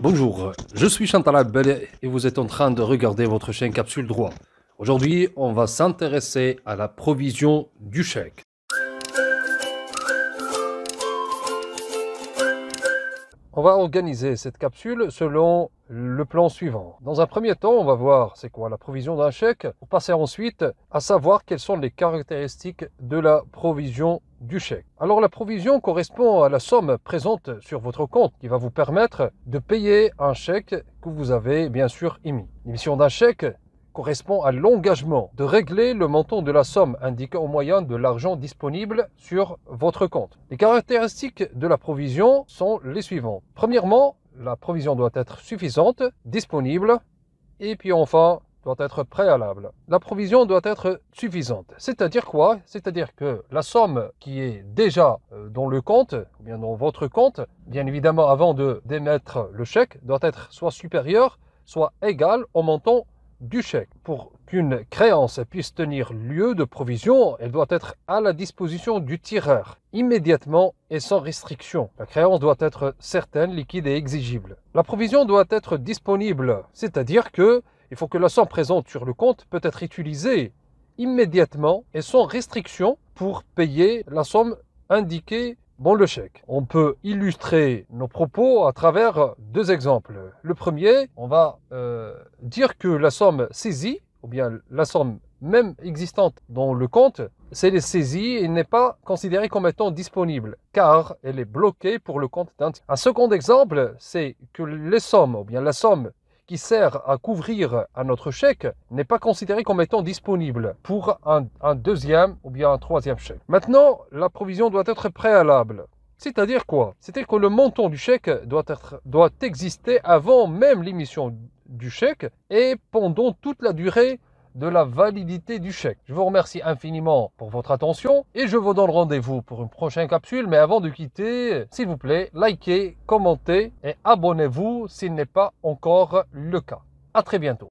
Bonjour, je suis Chantal Abbel et vous êtes en train de regarder votre chaîne Capsule Droit. Aujourd'hui, on va s'intéresser à la provision du chèque. On va organiser cette capsule selon le plan suivant. Dans un premier temps, on va voir c'est quoi la provision d'un chèque, pour passer ensuite à savoir quelles sont les caractéristiques de la provision du chèque. Alors la provision correspond à la somme présente sur votre compte qui va vous permettre de payer un chèque que vous avez bien sûr émis. L'émission d'un chèque correspond à l'engagement de régler le montant de la somme indiquée au moyen de l'argent disponible sur votre compte. Les caractéristiques de la provision sont les suivantes. Premièrement, la provision doit être suffisante, disponible, et puis enfin, doit être préalable. La provision doit être suffisante. C'est-à-dire quoi? C'est-à-dire que la somme qui est déjà dans le compte, ou bien dans votre compte, bien évidemment avant d'émettre le chèque, doit être soit supérieure, soit égale au montant du chèque. Pour qu'une créance puisse tenir lieu de provision, elle doit être à la disposition du tireur, immédiatement et sans restriction. La créance doit être certaine, liquide et exigible. La provision doit être disponible, c'est-à-dire que il faut que la somme présente sur le compte peut être utilisée immédiatement et sans restriction pour payer la somme indiquée dans le chèque. On peut illustrer nos propos à travers deux exemples. Le premier, on va dire que la somme saisie, ou bien la somme même existante dans le compte, c'est les saisies et n'est pas considérée comme étant disponible, car elle est bloquée pour le compte d'un tiers. Un second exemple, c'est que les sommes, ou bien la somme qui sert à couvrir à notre chèque n'est pas considéré comme étant disponible pour un deuxième ou bien un troisième chèque. Maintenant, la provision doit être préalable. C'est-à-dire quoi? C'est-à-dire que le montant du chèque doit exister avant même l'émission du chèque et pendant toute la durée de la validité du chèque. Je vous remercie infiniment pour votre attention et je vous donne rendez-vous pour une prochaine capsule. Mais avant de quitter, s'il vous plaît, likez, commentez et abonnez-vous s'il n'est pas encore le cas. À très bientôt.